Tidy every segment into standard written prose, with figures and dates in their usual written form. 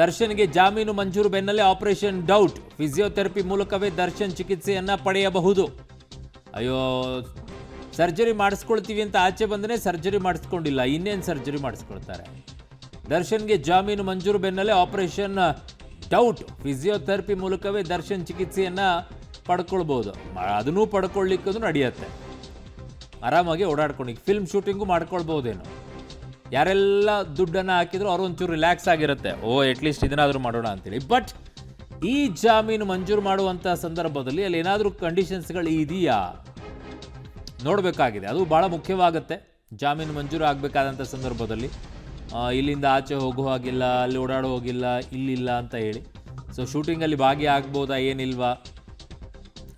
ದರ್ಶನ್ಗೆ ಜಾಮೀನು ಮಂಜೂರು ಬೆನ್ನಲ್ಲೇ ಆಪರೇಷನ್ ಡೌಟ್. ಫಿಸಿಯೋಥೆರಪಿ ಮೂಲಕವೇ ದರ್ಶನ್ ಚಿಕಿತ್ಸೆಯನ್ನ ಪಡೆಯಬಹುದು. ಅಯ್ಯೋ, ಸರ್ಜರಿ ಮಾಡಿಸ್ಕೊಳ್ತೀವಿ ಅಂತ ಆಚೆ ಬಂದನೇ ಸರ್ಜರಿ ಮಾಡಿಸ್ಕೊಂಡಿಲ್ಲ, ಇನ್ನೇನು ಸರ್ಜರಿ ಮಾಡಿಸ್ಕೊಳ್ತಾರೆ. ದರ್ಶನ್ಗೆ ಜಾಮೀನು ಮಂಜೂರು ಬೆನ್ನಲ್ಲೇ ಆಪರೇಷನ್ ಡೌಟ್. ಫಿಸಿಯೋಥೆರಪಿ ಮೂಲಕವೇ ದರ್ಶನ್ ಚಿಕಿತ್ಸೆಯನ್ನ ಪಡ್ಕೊಳ್ಬೋದು. ಅದನ್ನೂ ಪಡ್ಕೊಳ್ಳಿಕ್ಕೂ ನಡೆಯುತ್ತೆ. ಆರಾಮಾಗಿ ಓಡಾಡ್ಕೊಂಡು ಫಿಲ್ಮ್ ಶೂಟಿಂಗು ಮಾಡ್ಕೊಳ್ಬೋದೇನು. ಯಾರೆಲ್ಲ ದುಡ್ಡನ್ನು ಹಾಕಿದ್ರು ಅವ್ರು ಒಂಚೂರು ರಿಲ್ಯಾಕ್ಸ್ ಆಗಿರುತ್ತೆ. ಅಟ್ಲೀಸ್ಟ್ ಇದನ್ನಾದರೂ ಮಾಡೋಣ ಅಂತೇಳಿ. ಬಟ್ ಈ ಜಾಮೀನು ಮಂಜೂರು ಮಾಡುವಂಥ ಸಂದರ್ಭದಲ್ಲಿ ಅಲ್ಲಿ ಏನಾದರೂ ಕಂಡೀಷನ್ಸ್ಗಳು ಇದೆಯಾ ನೋಡಬೇಕಾಗಿದೆ. ಅದು ಭಾಳ ಮುಖ್ಯವಾಗುತ್ತೆ. ಜಾಮೀನು ಮಂಜೂರು ಆಗಬೇಕಾದಂಥ ಸಂದರ್ಭದಲ್ಲಿ ಇಲ್ಲಿಂದ ಆಚೆ ಹೋಗೋ ಹಾಗಿಲ್ಲ, ಅಲ್ಲಿ ಓಡಾಡೋ ಹೋಗಿಲ್ಲ, ಇಲ್ಲಿಲ್ಲ ಅಂತ ಹೇಳಿ. ಸೊ ಶೂಟಿಂಗಲ್ಲಿ ಭಾಗಿಯಾಗ್ಬೋದಾ ಏನಿಲ್ವಾ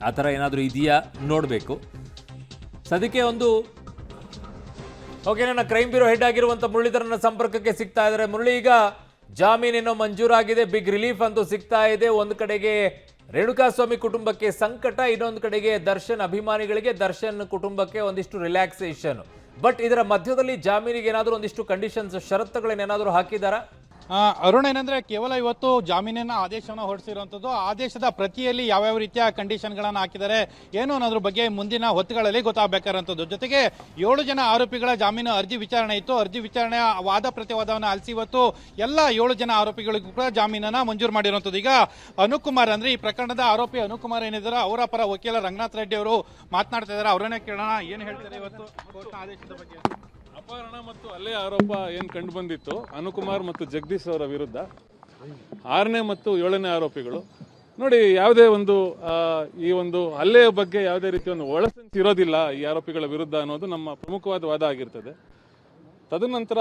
ಆ ಥರ ಏನಾದರೂ ಇದೆಯಾ ನೋಡಬೇಕು. ಸದ್ಯಕ್ಕೆ ಒಂದು ನನ್ನ ಕ್ರೈಮ್ ಬ್ಯೂರೋ ಹೆಡ್ ಆಗಿರುವಂಥ ಮುರಳೀಧರನ ಸಂಪರ್ಕಕ್ಕೆ ಸಿಗ್ತಾ ಇದ್ದಾರೆ. ಮುರಳಿ, ಈಗ ಜಾಮೀನೇನೋ ಮಂಜೂರಾಗಿದೆ, ಬಿಗ್ ರಿಲೀಫ್ ಅಂತೂ ಸಿಗ್ತಾ ಇದೆ. ಒಂದು ಕಡೆಗೆ ರೇಣುಕಾಸ್ವಾಮಿ ಕುಟುಂಬಕ್ಕೆ ಸಂಕಟ, ಇನ್ನೊಂದು ಕಡೆಗೆ ದರ್ಶನ್ ಅಭಿಮಾನಿಗಳಿಗೆ, ದರ್ಶನ್ ಕುಟುಂಬಕ್ಕೆ ಒಂದಿಷ್ಟು ರಿಲ್ಯಾಕ್ಸೇಷನ್. ಬಟ್ ಇದರ ಮಧ್ಯದಲ್ಲಿ ಜಾಮೀನಿಗೆ ಏನಾದರೂ ಒಂದಿಷ್ಟು ಕಂಡೀಷನ್ಸ್, ಷರತ್ತುಗಳನ್ನೇನಾದರೂ ಹಾಕಿದ್ದಾರಾ? ಅರುಣ್, ಏನಂದ್ರೆ ಕೇವಲ ಇವತ್ತು ಜಾಮೀನಿನ ಆದೇಶವನ್ನು ಹೊರಡಿಸಿರುವಂಥದ್ದು. ಆದೇಶದ ಪ್ರತಿಯಲ್ಲಿ ಯಾವ್ಯಾವ ರೀತಿಯ ಕಂಡೀಷನ್ಗಳನ್ನು ಹಾಕಿದ್ದಾರೆ ಏನು ಅನ್ನೋದ್ರ ಬಗ್ಗೆ ಮುಂದಿನ ಹೊತ್ತುಗಳಲ್ಲಿ ಗೊತ್ತಾಗಬೇಕಾದಂಥದ್ದು. ಜೊತೆಗೆ 7 ಜನ ಆರೋಪಿಗಳ ಜಾಮೀನು ಅರ್ಜಿ ವಿಚಾರಣೆ ಇತ್ತು. ಅರ್ಜಿ ವಿಚಾರಣೆಯ ವಾದ ಪ್ರತಿವಾದವನ್ನು ಆಲಿಸಿ ಇವತ್ತು ಎಲ್ಲ 7 ಜನ ಆರೋಪಿಗಳಿಗೂ ಕೂಡ ಜಾಮೀನನ್ನು ಮಂಜೂರು ಮಾಡಿರುವಂಥದ್ದು. ಈಗ ಅನುಕುಮಾರ್, ಅಂದ್ರೆ ಈ ಪ್ರಕರಣದ ಆರೋಪಿ ಅನುಕುಮಾರ್ ಏನಿದ್ದಾರೆ, ಅವರ ಪರ ವಕೀಲ ರಂಗನಾಥ್ ರೆಡ್ಡಿ ಅವರು ಮಾತನಾಡ್ತಾ ಇದ್ದಾರೆ. ಅವರನ್ನೇ ಕೇಳೋಣ, ಏನು ಹೇಳ್ತಾರೆ ಇವತ್ತು ಕೋರ್ಟ್ ಆದೇಶದ ಬಗ್ಗೆ. ಅಪಹರಣ ಮತ್ತು ಹಲ್ಲೆ ಆರೋಪ ಏನು ಕಂಡು ಬಂದಿತ್ತು ಅನುಕುಮಾರ್ ಮತ್ತು ಜಗದೀಶ್ ಅವರ ವಿರುದ್ಧ, 6ನೇ ಮತ್ತು 7ನೇ ಆರೋಪಿಗಳು ನೋಡಿ, ಯಾವುದೇ ಒಂದು ಈ ಒಂದು ಹಲ್ಲೆಯ ಬಗ್ಗೆ ಯಾವುದೇ ರೀತಿಯ ಒಂದು ಒಳಸಂಚು ಇರೋದಿಲ್ಲ ಈ ಆರೋಪಿಗಳ ವಿರುದ್ಧ ಅನ್ನೋದು ನಮ್ಮ ಪ್ರಮುಖವಾದ ವಾದ ಆಗಿರ್ತದೆ. ತದನಂತರ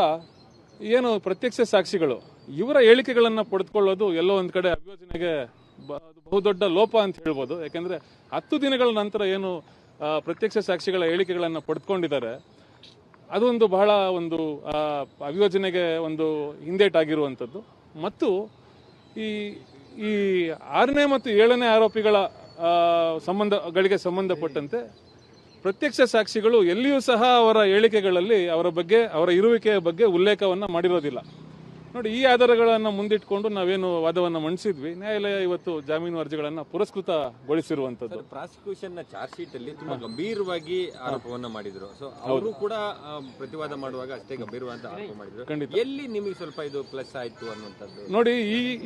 ಏನು ಪ್ರತ್ಯಕ್ಷ ಸಾಕ್ಷಿಗಳು ಇವರ ಹೇಳಿಕೆಗಳನ್ನು ಪಡೆದುಕೊಳ್ಳೋದು ಎಲ್ಲೋ ಒಂದು ಕಡೆ ಅಭಿಯೋಜನೆಗೆ ಬಹುದೊಡ್ಡ ಲೋಪ ಅಂತ ಹೇಳ್ಬೋದು. ಯಾಕೆಂದರೆ 10 ದಿನಗಳ ನಂತರ ಏನು ಪ್ರತ್ಯಕ್ಷ ಸಾಕ್ಷಿಗಳ ಹೇಳಿಕೆಗಳನ್ನು ಪಡೆದುಕೊಂಡಿದ್ದಾರೆ, ಅದೊಂದು ಬಹಳ ಒಂದು ಅಭಿಯೋಜನೆಗೆ ಒಂದು ಹಿಂದೇಟಾಗಿರುವಂಥದ್ದು. ಮತ್ತು ಈ 6ನೇ ಮತ್ತು 7ನೇ ಆರೋಪಿಗಳ ಸಂಬಂಧಗಳಿಗೆ ಸಂಬಂಧಪಟ್ಟಂತೆ ಪ್ರತ್ಯಕ್ಷ ಸಾಕ್ಷಿಗಳು ಎಲ್ಲಿಯೂ ಸಹ ಅವರ ಹೇಳಿಕೆಗಳಲ್ಲಿ ಅವರ ಬಗ್ಗೆ, ಅವರ ಇರುವಿಕೆಯ ಬಗ್ಗೆ ಉಲ್ಲೇಖವನ್ನು ಮಾಡಿರೋದಿಲ್ಲ. ನೋಡಿ, ಈ ಆಧಾರಗಳನ್ನು ಮುಂದಿಟ್ಕೊಂಡು ನಾವೇನು ವಾದವನ್ನು ಮಂಡಿಸಿದ್ವಿ, ನ್ಯಾಯಾಲಯ ಇವತ್ತು ಜಾಮೀನು ಅರ್ಜಿಗಳನ್ನು ಪುರಸ್ಕೃತಗೊಳಿಸಿರುವಂಥದ್ದು. ಪ್ರಾಸಿಕ್ಯೂಷನ್ ಚಾರ್ಜ್ ಶೀಟ್ ಅಲ್ಲಿ ತುಂಬಾ ಗಂಭೀರವಾಗಿ ಆರೋಪವನ್ನ ಮಾಡಿದ್ರು. ಸೊ ಅವರು ಕೂಡ ಪ್ರತಿವಾದ ಮಾಡುವಾಗ ಅಷ್ಟೇ ಗಂಭೀರವಾದ ಆರೋಪ ಮಾಡಿದ್ರು. ಎಲ್ಲಿ ನಿಮಗೆ ಸ್ವಲ್ಪ ಇದು ಪ್ಲಸ್ ಆಯ್ತು ಅನ್ನುವಂಥದ್ದು? ನೋಡಿ,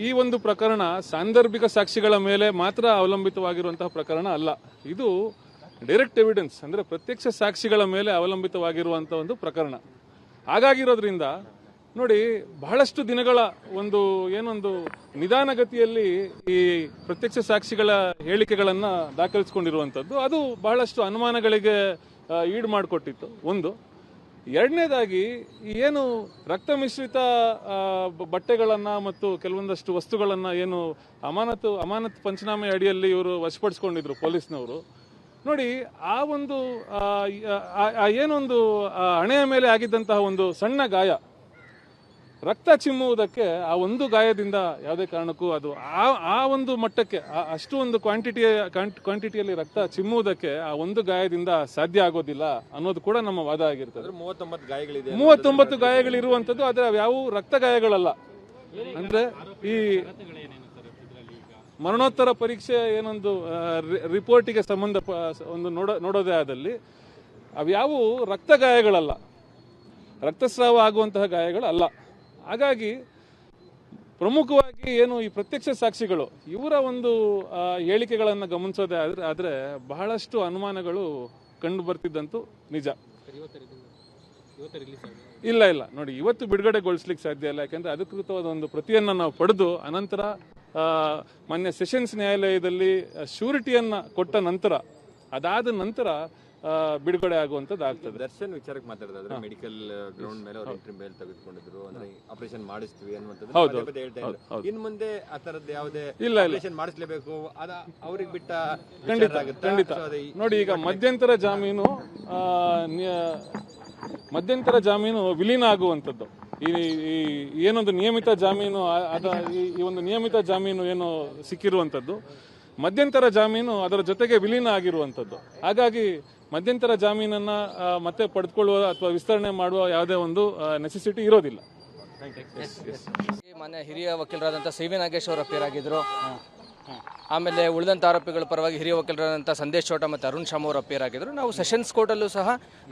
ಈ ಒಂದು ಪ್ರಕರಣ ಸಾಂದರ್ಭಿಕ ಸಾಕ್ಷಿಗಳ ಮೇಲೆ ಮಾತ್ರ ಅವಲಂಬಿತವಾಗಿರುವಂತಹ ಪ್ರಕರಣ ಅಲ್ಲ. ಇದು ಡೈರೆಕ್ಟ್ ಎವಿಡೆನ್ಸ್, ಅಂದ್ರೆ ಪ್ರತ್ಯಕ್ಷ ಸಾಕ್ಷಿಗಳ ಮೇಲೆ ಅವಲಂಬಿತವಾಗಿರುವಂತಹ ಒಂದು ಪ್ರಕರಣ. ಹಾಗಾಗಿರೋದ್ರಿಂದ ನೋಡಿ, ಬಹಳಷ್ಟು ದಿನಗಳ ಏನೊಂದು ನಿಧಾನಗತಿಯಲ್ಲಿ ಈ ಪ್ರತ್ಯಕ್ಷ ಸಾಕ್ಷಿಗಳ ಹೇಳಿಕೆಗಳನ್ನು ದಾಖಲಿಸಿಕೊಂಡಿರುವಂಥದ್ದು, ಅದು ಬಹಳಷ್ಟು ಅನುಮಾನಗಳಿಗೆ ಈಡು ಮಾಡಿಕೊಟ್ಟಿತ್ತು. ಒಂದು. ಎರಡನೇದಾಗಿ ಏನು ರಕ್ತ ಮಿಶ್ರಿತ ಬಟ್ಟೆಗಳನ್ನು ಮತ್ತು ಕೆಲವೊಂದಷ್ಟು ವಸ್ತುಗಳನ್ನು ಏನು ಅಮಾನತು ಪಂಚನಾಮೆ ಅಡಿಯಲ್ಲಿ ಇವರು ವಶಪಡಿಸ್ಕೊಂಡಿದ್ರು ಪೊಲೀಸ್ನವರು. ನೋಡಿ, ಆ ಒಂದು ಏನೊಂದು ಹಣೆಯ ಮೇಲೆ ಆಗಿದ್ದಂತಹ ಒಂದು ಸಣ್ಣ ಗಾಯ, ರಕ್ತ ಚಿಮ್ಮುವುದಕ್ಕೆ ಆ ಒಂದು ಗಾಯದಿಂದ ಯಾವುದೇ ಕಾರಣಕ್ಕೂ ಅದು ಆ ಒಂದು ಮಟ್ಟಕ್ಕೆ, ಅಷ್ಟು ಒಂದು ಕ್ವಾಂಟಿಟಿಯಲ್ಲಿ ರಕ್ತ ಚಿಮ್ಮುವುದಕ್ಕೆ ಆ ಒಂದು ಗಾಯದಿಂದ ಸಾಧ್ಯ ಆಗೋದಿಲ್ಲ ಅನ್ನೋದು ಕೂಡ ನಮ್ಮ ವಾದ ಆಗಿರ್ತದೆ. 39 ಗಾಯಗಳಿರುವಂಥದ್ದು, ಆದರೆ ಅವು ರಕ್ತ ಗಾಯಗಳಲ್ಲ. ಅಂದ್ರೆ ಈ ಮರಣೋತ್ತರ ಪರೀಕ್ಷೆ ಏನೊಂದು ರಿಪೋರ್ಟಿಗೆ ಸಂಬಂಧ ನೋಡೋದೇ ಆದಲ್ಲಿ ಅವ್ಯಾವು ರಕ್ತ ಗಾಯಗಳಲ್ಲ, ರಕ್ತಸ್ರಾವ ಆಗುವಂತಹ ಗಾಯಗಳಲ್ಲ. ಹಾಗಾಗಿ ಪ್ರಮುಖವಾಗಿ ಏನು ಈ ಪ್ರತ್ಯಕ್ಷ ಸಾಕ್ಷಿಗಳು ಇವರ ಒಂದು ಹೇಳಿಕೆಗಳನ್ನು ಗಮನಿಸೋದೇ ಆದರೆ ಬಹಳಷ್ಟು ಅನುಮಾನಗಳು ಕಂಡು ಬರ್ತಿದ್ದಂತೂ ನಿಜ. ಇಲ್ಲ ನೋಡಿ, ಇವತ್ತು ಬಿಡುಗಡೆಗೊಳಿಸ್ಲಿಕ್ಕೆ ಸಾಧ್ಯ ಇಲ್ಲ. ಯಾಕೆಂದ್ರೆ ಅಧಿಕೃತವಾದ ಒಂದು ಪ್ರತಿಯನ್ನು ನಾವು ಪಡೆದು ಅನಂತರ ಮಾನ್ಯ ಸೆಷನ್ಸ್ ನ್ಯಾಯಾಲಯದಲ್ಲಿ ಶ್ಯೂರಿಟಿಯನ್ನ ಕೊಟ್ಟ ನಂತರ, ಅದಾದ ನಂತರ ಬಿಡುಗಡೆ ಆಗುವಂತದ್ದು ಆಗ್ತದೆ. ದರ್ಶನ್ ವಿಚಾರಕ್ಕೆ ಮಾತಾಡಿದ್ರೆ ಮೆಡಿಕಲ್ ಗ್ರೌಂಡ್ ಮೇಲೆ ಅವರು ಎಂಟ್ರಿ ಮೇಲೆ ತೆಗೆದುಕೊಂಡಿದ್ರು, ಅಂದ್ರೆ ಆಪರೇಷನ್ ಮಾಡಿಸ್ತೀವಿ ಅನ್ನುವಂಥದ್ದು. ಇನ್ನು ಮುಂದೆ ಆ ತರದ್ದು ಯಾವುದೇ ಆಪರೇಷನ್ ಮಾಡಿಸ್ಲೇಬೇಕು, ಅದ ಅವ್ರಿಗೆ ಬಿಟ್ಟ ಖಂಡಿತ. ನೋಡಿ, ಈಗ ಮಧ್ಯಂತರ ಜಾಮೀನು ವಿಲೀನ ಆಗುವಂಥದ್ದು, ಈ ಏನೊಂದು ನಿಯಮಿತ ಜಾಮೀನು ಈ ಒಂದು ನಿಯಮಿತ ಜಾಮೀನು ಏನು ಸಿಕ್ಕಿರುವಂಥದ್ದು, ಮಧ್ಯಂತರ ಜಾಮೀನು ಅದರ ಜೊತೆಗೆ ವಿಲೀನ ಆಗಿರುವಂಥದ್ದು. ಹಾಗಾಗಿ ಮಧ್ಯಂತರ ಜಾಮೀನನ್ನು ಮತ್ತೆ ಪಡೆದುಕೊಳ್ಳುವ ಅಥವಾ ವಿಸ್ತರಣೆ ಮಾಡುವ ಯಾವುದೇ ಒಂದು ನೆಸೆಸಿಟಿ ಇರೋದಿಲ್ಲ. ಮಾನ್ಯ ಹಿರಿಯ ವಕೀಲರಾದಂಥ ಸಿ ವಿ ನಾಗೇಶ್ ಅವರು ಅಪೀರ್ ಆಗಿದ್ದರು. ಆಮೇಲೆ ಉಳಿದಂಥ ಆರೋಪಿಗಳ ಪರವಾಗಿ ಹಿರಿಯ ವಕೀಲರಾದಂಥ ಸಂದೇಶ್ ಚೋಟ ಮತ್ತು ಅರುಣ್ ಶಾಮ್ ಅವರು ಅಪೀರ್ ಆಗಿದ್ದರು. ನಾವು ಸೆಷನ್ಸ್ ಕೋರ್ಟಲ್ಲೂ ಸಹ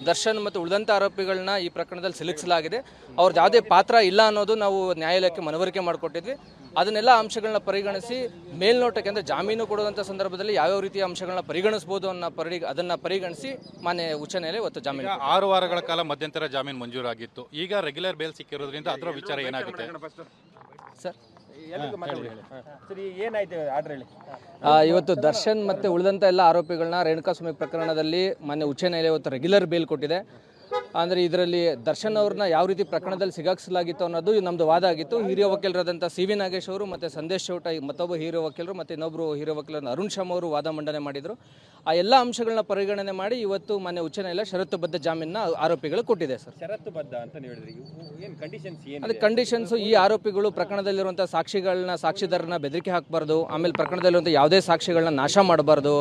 ದರ್ಶನ್ ಮತ್ತು ಉಳಿದಂಥ ಆರೋಪಿಗಳನ್ನ ಈ ಪ್ರಕರಣದಲ್ಲಿ ಸಿಲುಕಿಸಲಾಗಿದೆ. ಅವ್ರದ್ದು ಯಾವುದೇ ಪಾತ್ರ ಇಲ್ಲ ಅನ್ನೋದು ನಾವು ನ್ಯಾಯಾಲಯಕ್ಕೆ ಮನವರಿಕೆ ಮಾಡಿಕೊಟ್ಟಿದ್ವಿ. ಅದನ್ನೆಲ್ಲ ಅಂಶಗಳನ್ನ ಪರಿಗಣಿಸಿ ಮೇಲ್ನೋಟಕ್ಕೆ ಅಂದರೆ ಜಾಮೀನು ಕೊಡುವಂಥ ಸಂದರ್ಭದಲ್ಲಿ ಯಾವ್ಯಾವ ರೀತಿಯ ಅಂಶಗಳನ್ನ ಪರಿಗಣಿಸ್ಬೋದು ಅದನ್ನು ಪರಿಗಣಿಸಿ ಮಾನ್ಯ ಉಚ್ಚ ನ್ಯಾಯಾಲಯ ಇವತ್ತು ಜಾಮೀನು 6 ವಾರಗಳ ಕಾಲ ಮಧ್ಯಂತರ ಜಾಮೀನು ಮಂಜೂರಾಗಿತ್ತು. ಈಗ ರೆಗ್ಯುಲರ್ ಬೇಲ್ ಸಿಕ್ಕಿರೋದ್ರಿಂದ ಅದರ ವಿಚಾರ ಏನಾಗುತ್ತೆ ಸರ್? ಏನಾಯ್ತು ಆರ್ಡರ್ ಹೇಳಿ. ಇವತ್ತು ದರ್ಶನ್ ಮತ್ತು ಉಳಿದಂಥ ಎಲ್ಲ ಆರೋಪಿಗಳನ್ನ ರೇಣುಕಾಸ್ವಾಮಿ ಪ್ರಕರಣದಲ್ಲಿ ಮಾನ್ಯ ಉಚ್ಚ ನ್ಯಾಯಾಲಯ ಇವತ್ತು ರೆಗ್ಯುಲರ್ ಬೇಲ್ ಕೊಟ್ಟಿದೆ. ಅಂದರೆ ಇದರಲ್ಲಿ ದರ್ಶನ್ ಅವ್ರನ್ನ ಯಾವ ರೀತಿ ಪ್ರಕರಣದಲ್ಲಿ ಸಿಗಾಕ್ಸಲಾಗಿತ್ತು ಅನ್ನೋದು ನಮ್ಮದು ವಾದ ಆಗಿತ್ತು. ಹಿರಿಯ ವಕೀಲರಾದಂಥ ಸಿ ವಿ ನಾಗೇಶ್ ಅವರು ಮತ್ತು ಸಂದೇಶ್ ಚೌಟ ಮತ್ತೊಬ್ಬ ಹಿರಿಯ ವಕೀಲರು ಮತ್ತು ಇನ್ನೊಬ್ಬರು ಹಿರಿಯ ವಕೀಲರು ಅರುಣ್ ಶಾಮ್ ಅವರು ವಾದ ಮಂಡನೆ ಮಾಡಿದರು. ಆ ಎಲ್ಲ ಅಂಶಗಳನ್ನ ಪರಿಗಣನೆ ಮಾಡಿ ಇವತ್ತು ಮಾನ್ಯ ಉಚ್ಚ ನ್ಯಾಯಾಲಯ ಷರತ್ತುಬದ್ಧ ಜಾಮೀನನ್ನ ಆರೋಪಿಗಳು ಕೊಟ್ಟಿದೆ ಸರ್. ಷರತ್ತುಬದ್ಧ ಅಂತ ನೀವು ಹೇಳಿದ್ರಿ, ಏನು ಕಂಡೀಷನ್ಸ್ ಏನು? ಅದು ಕಂಡೀಷನ್ಸು ಈ ಆರೋಪಿಗಳು ಪ್ರಕರಣದಲ್ಲಿರುವಂಥ ಸಾಕ್ಷಿದಾರನ ಬೆದರಿಕೆ ಹಾಕಬಾರ್ದು, ಆಮೇಲೆ ಪ್ರಕರಣದಲ್ಲಿರುವಂಥ ಯಾವುದೇ ಸಾಕ್ಷಿಗಳನ್ನ ನಾಶ ಮಾಡಬಾರ್ದು,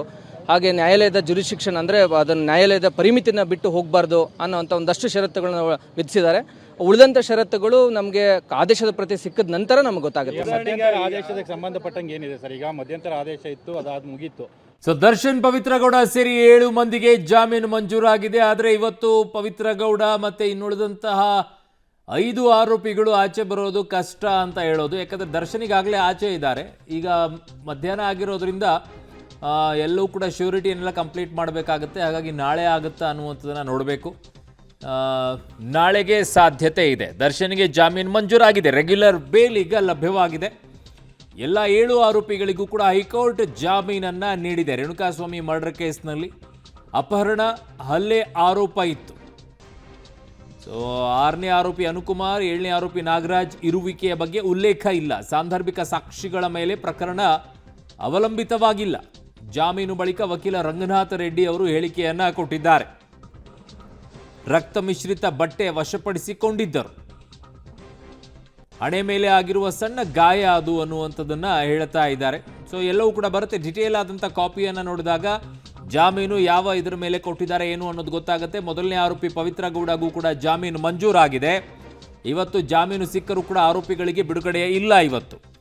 ಹಾಗೆ ನ್ಯಾಯಾಲಯದ ಜುರಿಸ್ಡಿಕ್ಷನ್ ಅಂದರೆ ಅದನ್ನು ನ್ಯಾಯಾಲಯದ ಪರಿಮಿತಿನ ಬಿಟ್ಟು ಹೋಗಬಾರ್ದು ಅನ್ನೋವಂಥ ಒಂದಷ್ಟು ಷರತ್ತುಗಳನ್ನ ವಿಧಿಸಿದ್ದಾರೆ. ಉಳಿದಂಥ ಷರತ್ತುಗಳು ನಮಗೆ ಆದೇಶದ ಪ್ರತಿ ಸಿಕ್ಕಿದ ನಂತರ ನಮಗೆ ಗೊತ್ತಾಗುತ್ತೆ. ಮಧ್ಯಂತರ ಆದೇಶಕ್ಕೆ ಸಂಬಂಧಪಟ್ಟಂಗೆ ಏನಿದೆ ಸರ್? ಈಗ ಮಧ್ಯಂತರ ಆದೇಶ ಇತ್ತು, ಅದಾದ ಮುಗೀತು. ಸೊ ದರ್ಶನ್ ಪವಿತ್ರ ಗೌಡ ಸೇರಿ 7 ಮಂದಿಗೆ ಜಾಮೀನು ಮಂಜೂರಾಗಿದೆ. ಆದರೆ ಇವತ್ತು ಪವಿತ್ರ ಗೌಡ ಮತ್ತು ಇನ್ನುಳಿದಂತಹ 5 ಆರೋಪಿಗಳು ಆಚೆ ಬರೋದು ಕಷ್ಟ ಅಂತ ಹೇಳೋದು. ಯಾಕಂದರೆ ದರ್ಶನಿಗಾಗಲೇ ಆಚೆ ಇದ್ದಾರೆ. ಈಗ ಮಧ್ಯಾಹ್ನ ಆಗಿರೋದ್ರಿಂದ ಎಲ್ಲವೂ ಕೂಡ ಶ್ಯೂರಿಟಿಯನ್ನೆಲ್ಲ ಕಂಪ್ಲೀಟ್ ಮಾಡಬೇಕಾಗುತ್ತೆ. ಹಾಗಾಗಿ ನಾಳೆ ಆಗುತ್ತಾ ಅನ್ನುವಂಥದ್ದನ್ನು ನೋಡಬೇಕು. ನಾಳೆಗೆ ಸಾಧ್ಯತೆ ಇದೆ. ದರ್ಶನ್ಗೆ ಜಾಮೀನು ಮಂಜೂರಾಗಿದೆ, ರೆಗ್ಯುಲರ್ ಬೇಲ್ ಈಗ ಲಭ್ಯವಾಗಿದೆ. ಎಲ್ಲ 7 ಆರೋಪಿಗಳಿಗೂ ಕೂಡ ಹೈಕೋರ್ಟ್ ಜಾಮೀನನ್ನು ನೀಡಿದೆ. ರೇಣುಕಾಸ್ವಾಮಿ ಮರ್ಡರ್ ಕೇಸ್ನಲ್ಲಿ ಅಪಹರಣ, ಹಲ್ಲೆ ಆರೋಪ ಇತ್ತು. ಸೊ 6ನೇ ಆರೋಪಿ ಅನುಕುಮಾರ್, 7ನೇ ಆರೋಪಿ ನಾಗರಾಜ್ ಇರುವಿಕೆಯ ಬಗ್ಗೆ ಉಲ್ಲೇಖ ಇಲ್ಲ. ಸಾಂದರ್ಭಿಕ ಸಾಕ್ಷಿಗಳ ಮೇಲೆ ಪ್ರಕರಣ ಅವಲಂಬಿತವಾಗಿಲ್ಲ. ಜಾಮೀನು ಬಳಿಕ ವಕೀಲ ರಂಗನಾಥ ರೆಡ್ಡಿ ಅವರು ಹೇಳಿಕೆಯನ್ನ ಕೊಟ್ಟಿದ್ದಾರೆ. ರಕ್ತ ಮಿಶ್ರಿತ ಬಟ್ಟೆ ವಶಪಡಿಸಿಕೊಂಡಿದ್ದರು. ಹಣೆ ಮೇಲೆ ಆಗಿರುವ ಸಣ್ಣ ಗಾಯ ಅದು ಅನ್ನುವಂಥದ್ದನ್ನ ಹೇಳ್ತಾ ಇದ್ದಾರೆ. ಸೊ ಎಲ್ಲವೂ ಕೂಡ ಬರುತ್ತೆ. ಡಿಟೇಲ್ ಆದಂಥ ಕಾಪಿಯನ್ನು ನೋಡಿದಾಗ ಜಾಮೀನು ಯಾವ ಇದರ ಮೇಲೆ ಕೊಟ್ಟಿದ್ದಾರೆ ಏನು ಅನ್ನೋದು ಗೊತ್ತಾಗುತ್ತೆ. ಮೊದಲನೇ ಆರೋಪಿ ಪವಿತ್ರ ಗೌಡಗೂ ಕೂಡ ಜಾಮೀನು ಮಂಜೂರಾಗಿದೆ. ಇವತ್ತು ಜಾಮೀನು ಸಿಕ್ಕರೂ ಕೂಡ ಆರೋಪಿಗಳಿಗೆ ಬಿಡುಗಡೆ ಇಲ್ಲ ಇವತ್ತು.